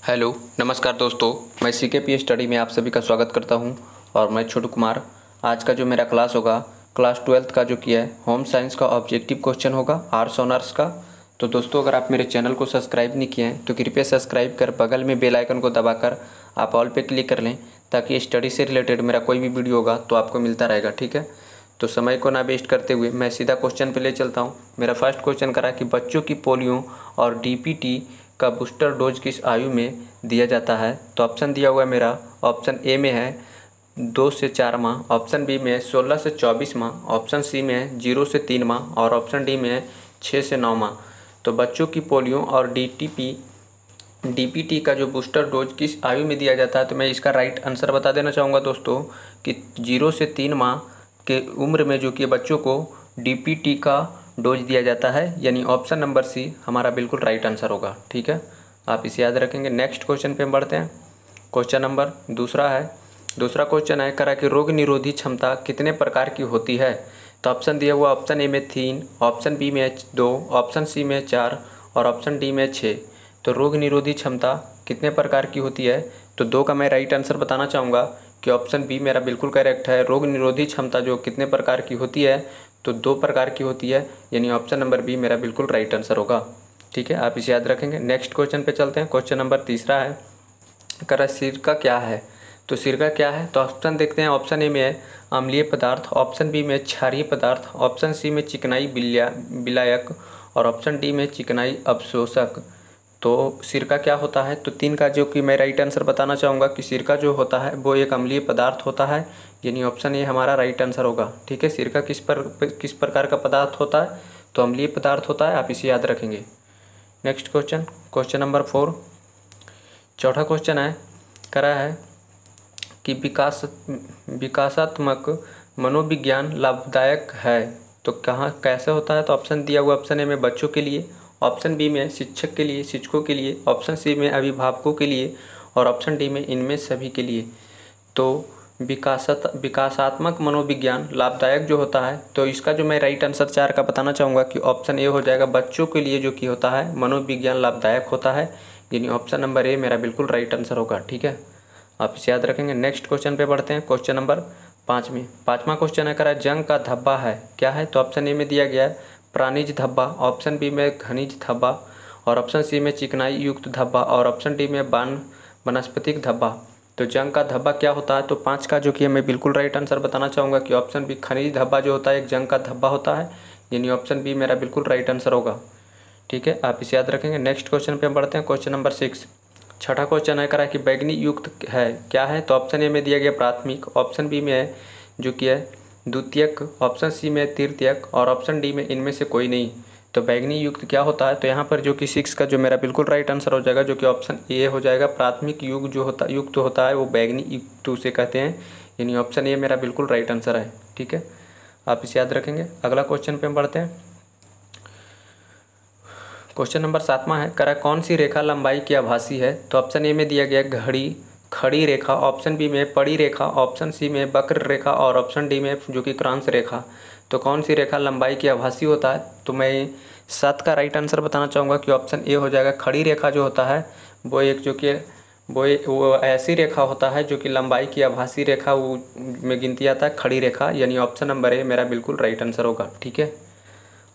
Hello नमस्कार दोस्तों, मैं CKP स्टडी में आप सभी का स्वागत करता हूं और मैं छोटू कुमार। आज का जो मेरा क्लास होगा क्लास 12th का जो किया है होम साइंस का ऑब्जेक्टिव क्वेश्चन होगा आर्ट्स ऑनर्स का। तो दोस्तों, अगर आप मेरे चैनल को सब्सक्राइब नहीं किए हैं तो कृपया सब्सक्राइब कर बगल में बेल आइकन को दबाकर आप ऑल पे क्लिक कर लें, ताकि स्टडी से रिलेटेड मेरा कोई भी वीडियो होगा तो आपको मिलता रहेगा। ठीक है, तो समय को ना वेस्ट करते हुए मैं सीधा क्वेश्चन पे ले चलता हूँ। मेरा फर्स्ट क्वेश्चन करा कि बच्चों की पोलियो और DPT का बूस्टर डोज किस आयु में दिया जाता है। तो ऑप्शन दिया हुआ है मेरा, ऑप्शन ए में है 2 से 4 माह, ऑप्शन बी में है 16 से 24 माह, ऑप्शन सी में है 0 से 3 माह और ऑप्शन डी में है 6 से 9 माह। तो बच्चों की पोलियो और DPT का जो बूस्टर डोज किस आयु में दिया जाता है, तो मैं इसका राइट आंसर बता देना चाहूँगा दोस्तों कि 0 से 3 माह के उम्र में जो कि बच्चों को DPT का डोज दिया जाता है, यानी ऑप्शन नंबर सी हमारा बिल्कुल राइट आंसर होगा। ठीक है, आप इसे याद रखेंगे। नेक्स्ट क्वेश्चन पे हम बढ़ते हैं। क्वेश्चन नंबर दूसरा क्वेश्चन है करा कि रोग निरोधी क्षमता कितने प्रकार की होती है। तो ऑप्शन दिया हुआ, ऑप्शन ए में 3, ऑप्शन बी में 2, ऑप्शन सी में 4 और ऑप्शन डी में 6। तो रोग निरोधी क्षमता कितने प्रकार की होती है, तो 2 का मैं राइट आंसर बताना चाहूँगा कि ऑप्शन बी मेरा बिल्कुल करेक्ट है। रोग निरोधी क्षमता जो कितने प्रकार की होती है, तो 2 प्रकार की होती है, यानी ऑप्शन नंबर बी मेरा बिल्कुल राइट आंसर होगा। ठीक है, आप इसे याद रखेंगे। नेक्स्ट क्वेश्चन पे चलते हैं। क्वेश्चन नंबर तीसरा है करा सिरका क्या है। तो सिरका क्या है, तो ऑप्शन देखते हैं। ऑप्शन ए में है अम्लीय पदार्थ, ऑप्शन बी में क्षारीय पदार्थ, ऑप्शन सी में चिकनाई विलायक और ऑप्शन डी में चिकनाई अवशोषक। तो सिरका क्या होता है, तो 3 का जो कि मैं राइट आंसर बताना चाहूँगा कि सिरका जो होता है वो एक अम्लीय पदार्थ होता है, यानी ऑप्शन ए हमारा राइट आंसर होगा। ठीक है, सिरका किस प्रकार का पदार्थ होता है, तो अम्लीय पदार्थ होता है, आप इसे याद रखेंगे। नेक्स्ट क्वेश्चन नंबर 4, चौथा क्वेश्चन है करा है कि विकासात्मक मनोविज्ञान लाभदायक है। तो कहाँ कैसे होता है, तो ऑप्शन दिया हुआ, ऑप्शन ए में बच्चों के लिए, ऑप्शन बी में शिक्षकों के लिए, ऑप्शन सी में अभिभावकों के लिए और ऑप्शन डी में इनमें सभी के लिए। तो विकासात्मक मनोविज्ञान लाभदायक जो होता है, तो इसका जो मैं राइट आंसर 4 का बताना चाहूँगा कि ऑप्शन ए हो जाएगा। बच्चों के लिए जो कि होता है मनोविज्ञान लाभदायक होता है, यानी ऑप्शन नंबर ए मेरा बिल्कुल राइट आंसर होगा। ठीक है, आप इसे याद रखेंगे। नेक्स्ट क्वेश्चन पे बढ़ते हैं। क्वेश्चन नंबर 5 में पाँचवा क्वेश्चन है करा जंग का धब्बा है क्या है। तो ऑप्शन ए में दिया गया है प्राणिज धब्बा, ऑप्शन बी में खनिज धब्बा और ऑप्शन सी में चिकनाई युक्त धब्बा और ऑप्शन डी में वनस्पतिक धब्बा। तो जंग का धब्बा क्या होता है, तो 5 का जो कि मैं बिल्कुल राइट आंसर बताना चाहूँगा कि ऑप्शन बी खनिज धब्बा जो होता है एक जंग का धब्बा होता है, यानी ऑप्शन बी मेरा बिल्कुल राइट आंसर होगा। ठीक है, आप इसे याद रखेंगे। नेक्स्ट क्वेश्चन पे हम बढ़ते हैं। क्वेश्चन नंबर 6, छठा क्वेश्चन है करा कि बैंगनी युक्त है क्या है। तो ऑप्शन ए में दिया गया प्राथमिक, ऑप्शन बी में है जो कि है द्वितीयक, ऑप्शन सी में तृतीयक और ऑप्शन डी में इनमें से कोई नहीं। तो बैंगनी युक्त क्या होता है, तो यहाँ पर जो कि 6 का जो मेरा बिल्कुल राइट आंसर हो जाएगा, जो कि ऑप्शन ए हो जाएगा। प्राथमिक युग जो युक्त होता है वो बैंगनी युक्त उसे कहते हैं, यानी ऑप्शन ए मेरा बिल्कुल राइट आंसर है। ठीक है, आप इसे याद रखेंगे। अगला क्वेश्चन पे हम बढ़ते हैं। क्वेश्चन नंबर 7वां है करा कौन सी रेखा लंबाई की आभासी है। तो ऑप्शन ए में दिया गया खड़ी रेखा, ऑप्शन बी में पड़ी रेखा, ऑप्शन सी में वक्र रेखा और ऑप्शन डी में जो कि क्रांस रेखा। तो कौन सी रेखा लंबाई की आभासी होता है, तो मैं 7 का राइट आंसर बताना चाहूँगा कि ऑप्शन ए हो जाएगा। खड़ी रेखा जो होता है वो एक जो कि वो ऐसी रेखा होता है जो कि लंबाई की आभासी रेखा वो में गिनती आता है खड़ी रेखा, यानी ऑप्शन नंबर ए मेरा बिल्कुल राइट आंसर होगा। ठीक है,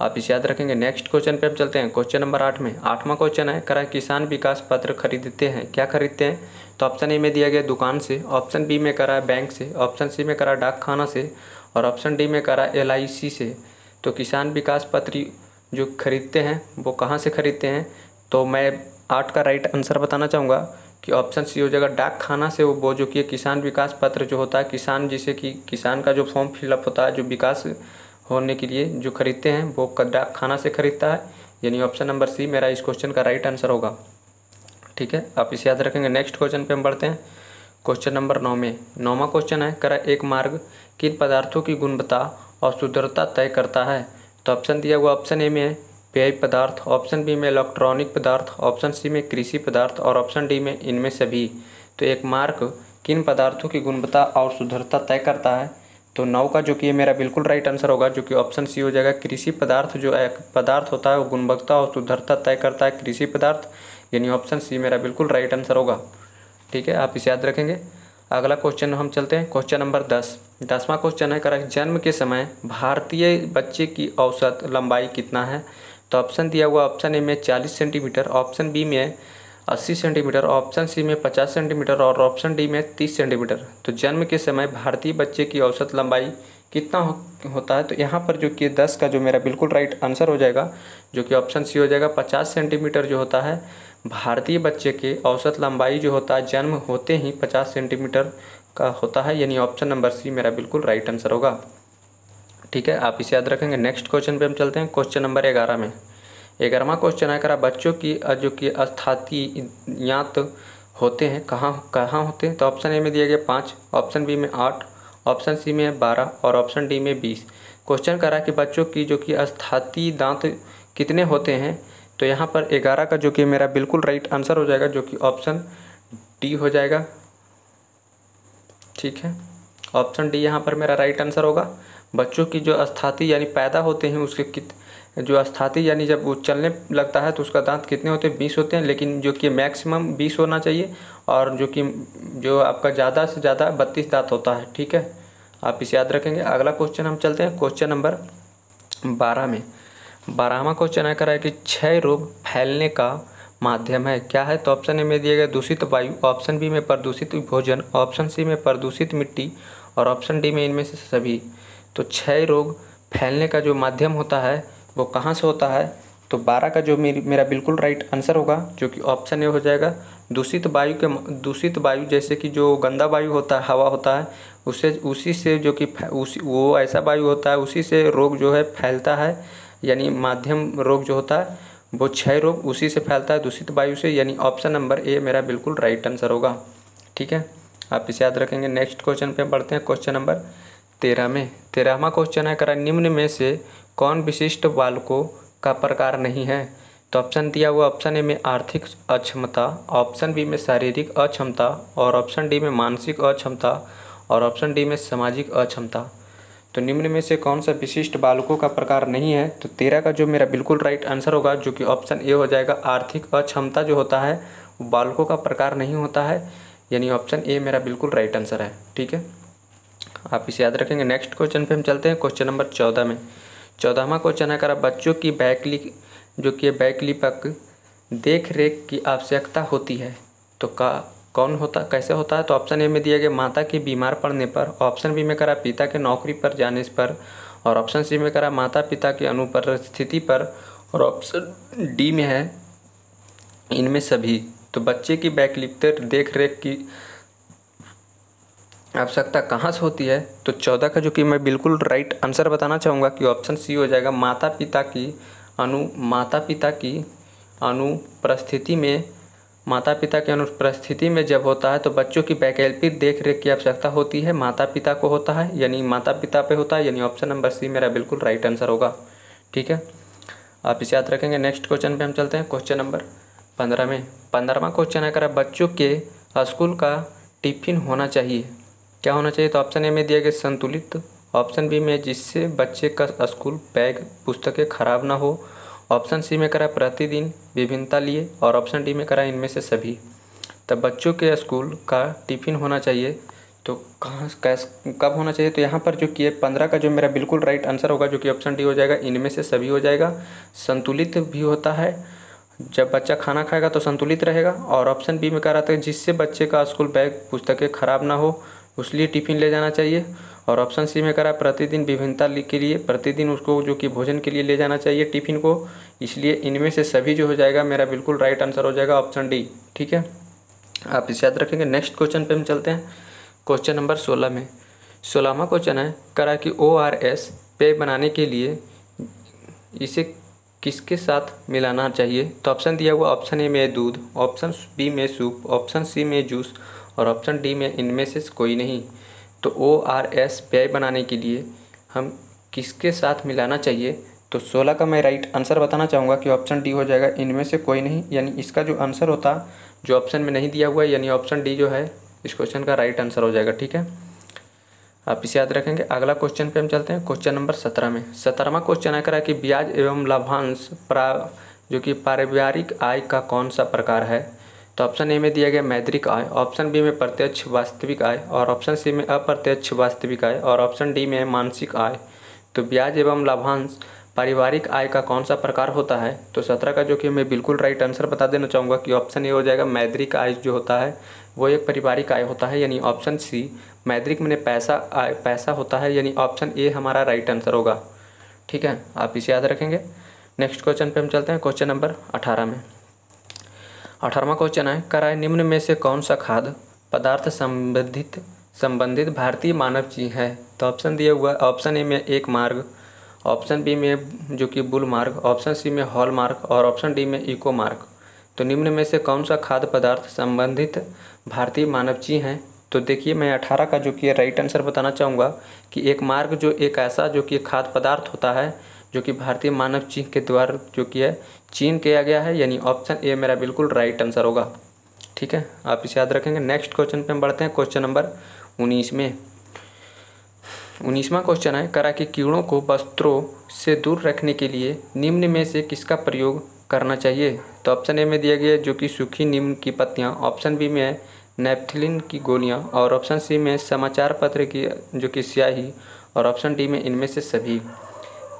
आप इसे याद रखेंगे। नेक्स्ट क्वेश्चन पे हम चलते हैं। क्वेश्चन नंबर 8 में 8वां क्वेश्चन है करा किसान विकास पत्र खरीदते हैं क्या खरीदते हैं। तो ऑप्शन ए में दिया गया दुकान से, ऑप्शन बी में करा बैंक से, ऑप्शन सी में करा डाकखाना से और ऑप्शन डी में करा LIC से। तो किसान विकास पत्र जो खरीदते हैं वो कहाँ से खरीदते हैं, तो मैं 8 का राइट आंसर बताना चाहूँगा कि ऑप्शन सी हो जाएगा डाकखाना से। वो जो कि किसान विकास पत्र जो होता है, किसान जिसे कि किसान का जो फॉर्म फिलअप होता है जो विकास होने के लिए जो खरीदते हैं वो डाकखाना से खरीदता है, यानी ऑप्शन नंबर सी मेरा इस क्वेश्चन का राइट आंसर होगा। ठीक है, आप इसे याद रखेंगे। नेक्स्ट क्वेश्चन पे हम बढ़ते हैं। क्वेश्चन नंबर 9 में 9वां क्वेश्चन है करा एक मार्ग किन पदार्थों की गुणवत्ता और शुद्धता तय करता है। तो ऑप्शन दिया हुआ, ऑप्शन ए में पेय पदार्थ, ऑप्शन बी में इलेक्ट्रॉनिक पदार्थ, ऑप्शन सी में कृषि पदार्थ और ऑप्शन डी में इनमें सभी। तो एक मार्ग किन पदार्थों की गुणवत्ता और शुद्धता तय करता है, तो 9 का जो कि ये मेरा बिल्कुल राइट आंसर होगा, जो कि ऑप्शन सी हो जाएगा। कृषि पदार्थ जो एक पदार्थ होता है वो गुणवत्ता और शुद्धता तय करता है कृषि पदार्थ, यानी ऑप्शन सी मेरा बिल्कुल राइट आंसर होगा। ठीक है, आप इसे याद रखेंगे। अगला क्वेश्चन हम चलते हैं, क्वेश्चन नंबर 10वां क्वेश्चन है, करेक्ट, जन्म के समय भारतीय बच्चे की औसत लंबाई कितना है? तो ऑप्शन दिया हुआ, ऑप्शन ए में 40 सेंटीमीटर, ऑप्शन बी में 80 सेंटीमीटर, ऑप्शन सी में 50 सेंटीमीटर और ऑप्शन डी में 30 सेंटीमीटर। तो जन्म के समय भारतीय बच्चे की औसत लंबाई कितना होता है? तो यहाँ पर जो कि 10 का जो मेरा बिल्कुल राइट आंसर हो जाएगा, जो कि ऑप्शन सी हो जाएगा। 50 सेंटीमीटर जो होता है भारतीय बच्चे के औसत लंबाई जो होता है जन्म होते ही 50 सेंटीमीटर का होता है, यानी ऑप्शन नंबर सी मेरा बिल्कुल राइट आंसर होगा। ठीक है, आप इसे याद रखेंगे। नेक्स्ट क्वेश्चन पे हम चलते हैं, क्वेश्चन नंबर 11 में। 11वां क्वेश्चन है, करा बच्चों की जो कि अस्थायियात होते हैं कहाँ कहाँ होते हैं? तो ऑप्शन ए में दिया गया 5, ऑप्शन बी में 8, ऑप्शन सी में 12 और ऑप्शन डी में 20। क्वेश्चन करा कि बच्चों की जो कि अस्थायी दांत कितने होते हैं? तो यहाँ पर 11 का जो कि मेरा बिल्कुल राइट आंसर हो जाएगा, जो कि ऑप्शन डी हो जाएगा। ठीक है, ऑप्शन डी यहाँ पर मेरा राइट आंसर होगा। बच्चों की जो अस्थायी यानी पैदा होते हैं उसके जो अस्थायी यानी जब वो चलने लगता है तो उसका दांत कितने होते हैं? 20 होते हैं, लेकिन जो कि मैक्सिमम 20 होना चाहिए, और जो आपका ज़्यादा से ज़्यादा 32 दांत होता है। ठीक है, आप इसे याद रखेंगे। अगला क्वेश्चन हम चलते हैं, क्वेश्चन नंबर 12 में। 12वां क्वेश्चन है, करा है कि क्षय रोग फैलने का माध्यम है क्या है? तो ऑप्शन ए में दिया गया दूषित वायु, ऑप्शन बी में प्रदूषित भोजन, ऑप्शन सी में प्रदूषित मिट्टी और ऑप्शन डी में इनमें से सभी। तो क्षय रोग फैलने का जो माध्यम होता है वो कहाँ से होता है? तो 12 का जो मेरा बिल्कुल राइट आंसर होगा, जो कि ऑप्शन ए हो जाएगा। दूषित वायु जैसे कि जो गंदा वायु होता है, हवा होता है, उसी से जो कि वो ऐसा वायु होता है, उसी से रोग जो है फैलता है, यानी माध्यम रोग जो होता है वो क्षय रोग उसी से फैलता है, दूषित वायु से, यानी ऑप्शन नंबर ए मेरा बिल्कुल राइट आंसर होगा। ठीक है, आप इसे याद रखेंगे। नेक्स्ट क्वेश्चन पे बढ़ते हैं, क्वेश्चन नंबर 13 में। 13वां क्वेश्चन है, करा निम्न में से कौन विशिष्ट बालकों का प्रकार नहीं है? तो ऑप्शन दिया हुआ, ऑप्शन ए में आर्थिक अक्षमता, ऑप्शन बी में शारीरिक अक्षमता और ऑप्शन डी में मानसिक अक्षमता और ऑप्शन डी में सामाजिक अक्षमता। तो निम्न में से कौन सा विशिष्ट बालकों का प्रकार नहीं है? तो 13 का जो मेरा बिल्कुल राइट आंसर होगा, जो कि ऑप्शन ए हो जाएगा। आर्थिक अक्षमता जो होता है वो बालकों का प्रकार नहीं होता है, यानी ऑप्शन ए मेरा बिल्कुल राइट आंसर है। ठीक है, आप इसे याद रखेंगे। नेक्स्ट क्वेश्चन पे हम चलते हैं, क्वेश्चन नंबर 14 में। 14वां क्वेश्चन है, करा बच्चों की वैकल्पिक देख रेख की आवश्यकता होती है तो कैसे होता है? तो ऑप्शन ए में दिया गया माता के बीमार पड़ने पर, ऑप्शन बी में करा पिता के नौकरी पर जाने पर और ऑप्शन सी में करा माता पिता की अनुपस्थिति पर और ऑप्शन डी में है इनमें सभी। तो बच्चे की वैकल्पिक देख रेख की आवश्यकता कहाँ से होती है? तो 14 का जो कि मैं बिल्कुल राइट आंसर बताना चाहूँगा कि ऑप्शन सी हो जाएगा। माता पिता की अनुपस्थिति में जब होता है तो बच्चों की वैकल्पिक देख रेख की आवश्यकता होती है, माता पिता को होता है, यानी माता पिता पे होता है, यानी ऑप्शन नंबर सी मेरा बिल्कुल राइट आंसर होगा। ठीक है, आप इसे याद रखेंगे। नेक्स्ट क्वेश्चन पे हम चलते हैं, क्वेश्चन नंबर 15 में। 15वां क्वेश्चन है, करा बच्चों के स्कूल का टिफिन होना चाहिए, क्या होना चाहिए? तो ऑप्शन ए में दिया गया संतुलित, ऑप्शन बी में जिससे बच्चे का स्कूल बैग पुस्तकें खराब ना हो, ऑप्शन सी में करा प्रतिदिन विभिन्नता लिए और ऑप्शन डी में करा इनमें से सभी। तब बच्चों के स्कूल का टिफिन होना चाहिए तो कब होना चाहिए? तो यहाँ पर जो कि 15 का जो मेरा बिल्कुल राइट आंसर होगा, जो कि ऑप्शन डी हो जाएगा, इनमें से सभी हो जाएगा। संतुलित भी होता है, जब बच्चा खाना खाएगा तो संतुलित रहेगा, और ऑप्शन बी में कह रहा था जिससे बच्चे का स्कूल बैग पुस्तकें खराब ना हो उसलिए टिफ़िन ले जाना चाहिए, और ऑप्शन सी में करा प्रतिदिन विभिन्नता के लिए, प्रतिदिन उसको जो कि भोजन के लिए ले जाना चाहिए टिफ़िन को, इसलिए इनमें से सभी जो हो जाएगा मेरा बिल्कुल राइट आंसर हो जाएगा ऑप्शन डी। ठीक है, आप इसे याद रखेंगे। नेक्स्ट क्वेश्चन पे हम चलते हैं, क्वेश्चन नंबर 16 में। 16वां क्वेश्चन है, करा कि ORS पेय बनाने के लिए इसे किसके साथ मिलाना चाहिए? तो ऑप्शन दिया हुआ, ऑप्शन ए में दूध, ऑप्शन बी में सूप, ऑप्शन सी में जूस और ऑप्शन डी में इनमें से कोई नहीं। तो ORS पेय बनाने के लिए हम किसके साथ मिलाना चाहिए? तो 16 का मैं राइट आंसर बताना चाहूँगा कि ऑप्शन डी हो जाएगा, इनमें से कोई नहीं, यानी इसका जो आंसर होता जो ऑप्शन में नहीं दिया हुआ है, यानी ऑप्शन डी जो है इस क्वेश्चन का राइट आंसर हो जाएगा। ठीक है, आप इसे याद रखेंगे। अगला क्वेश्चन पे हम चलते हैं, क्वेश्चन नंबर 17 में। 17वां क्वेश्चन है कि ब्याज एवं लाभांश जो कि पारिवारिक आय का कौन सा प्रकार है। तो ऑप्शन ए में दिया गया मौद्रिक आय, ऑप्शन बी में प्रत्यक्ष वास्तविक आय, और ऑप्शन सी में अप्रत्यक्ष वास्तविक आय, और ऑप्शन डी में मानसिक आय। तो ब्याज एवं लाभांश पारिवारिक आय का कौन सा प्रकार होता है। तो 17 का जो कि मैं बिल्कुल राइट आंसर बता देना चाहूँगा कि ऑप्शन ए हो जाएगा। मौद्रिक आय जो होता है वो एक पारिवारिक आय होता है, यानी ऑप्शन सी। मौद्रिक मैंने पैसा होता है, यानी ऑप्शन ए हमारा राइट आंसर होगा। ठीक है, आप इसे याद रखेंगे। नेक्स्ट क्वेश्चन पे हम चलते हैं, क्वेश्चन नंबर 18 में। 18वां क्वेश्चन है कराए निम्न में से कौन सा खाद्य पदार्थ संबंधित भारतीय मानव चीज है। तो ऑप्शन दिया हुआ, ऑप्शन ए में एक मार्ग, ऑप्शन बी में जो कि बुल मार्ग, ऑप्शन सी में हॉल मार्ग, और ऑप्शन डी में इको मार्ग। तो निम्न में से कौन सा खाद्य पदार्थ संबंधित भारतीय मानव चीज है। तो देखिए, मैं 18 का जो कि राइट आंसर बताना चाहूँगा कि एक मार्ग जो एक ऐसा जो कि खाद्य पदार्थ होता है जो कि भारतीय मानव चीन के द्वारा जो कि है चीन किया गया है, यानी ऑप्शन ए मेरा बिल्कुल राइट आंसर होगा। ठीक है, आप इसे याद रखेंगे। नेक्स्ट क्वेश्चन पे हम बढ़ते हैं, क्वेश्चन नंबर 19 में। 19वां क्वेश्चन है करा कि कीड़ों को वस्त्रों से दूर रखने के लिए निम्न में से किसका प्रयोग करना चाहिए। तो ऑप्शन ए में दिया गया जो कि सूखी नीम की पत्तियाँ, ऑप्शन बी में नेपथिलीन की गोलियाँ, और ऑप्शन सी में समाचार पत्र की जो कि स्याही, और ऑप्शन डी में इनमें से सभी।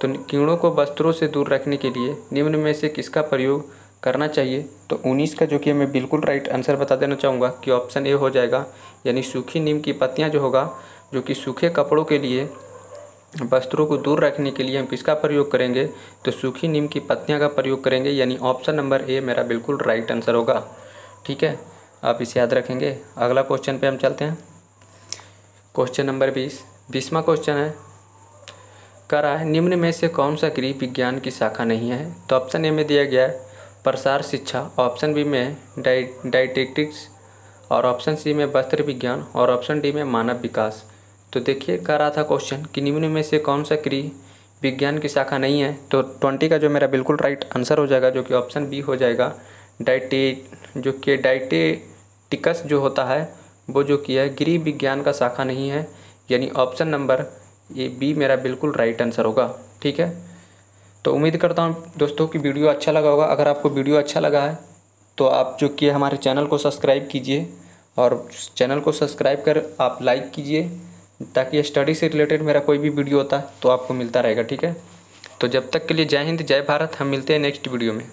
तो कीड़ों को वस्त्रों से दूर रखने के लिए निम्न में से किसका प्रयोग करना चाहिए। तो 19 का जो कि मैं बिल्कुल राइट आंसर बता देना चाहूँगा कि ऑप्शन ए हो जाएगा, यानी सूखी नीम की पत्तियाँ जो होगा जो कि सूखे कपड़ों के लिए वस्त्रों को दूर रखने के लिए हम किसका प्रयोग करेंगे। तो सूखी नीम की पत्तियाँ का प्रयोग करेंगे, यानी ऑप्शन नंबर ए मेरा बिल्कुल राइट आंसर होगा। ठीक है, आप इसे याद रखेंगे। अगला क्वेश्चन पे हम चलते हैं, क्वेश्चन नंबर 20वां क्वेश्चन है करा है निम्न में से कौन सा गृह विज्ञान की शाखा नहीं है। तो ऑप्शन ए में दिया गया है प्रसार शिक्षा, ऑप्शन बी में डायटेटिक्स, और ऑप्शन सी में वस्त्र विज्ञान, और ऑप्शन डी में मानव विकास। तो देखिए, कह रहा था क्वेश्चन कि निम्न में से कौन सा गृह विज्ञान की शाखा नहीं है। तो 20 का जो मेरा बिल्कुल राइट आंसर हो जाएगा, जो कि ऑप्शन बी हो जाएगा। डायटेटिक्स जो होता है वो जो कि है गृह विज्ञान का शाखा नहीं है, यानी ऑप्शन नंबर ये बी मेरा बिल्कुल राइट आंसर होगा। ठीक है, तो उम्मीद करता हूँ दोस्तों कि वीडियो अच्छा लगा होगा। अगर आपको वीडियो अच्छा लगा है तो आप जो कि हमारे चैनल को सब्सक्राइब कीजिए, और चैनल को सब्सक्राइब कर आप लाइक कीजिए, ताकि स्टडी से रिलेटेड मेरा कोई भी वीडियो होता है तो आपको मिलता रहेगा। ठीक है, तो जब तक के लिए जय हिंद, जय भारत। हम मिलते हैं नेक्स्ट वीडियो में।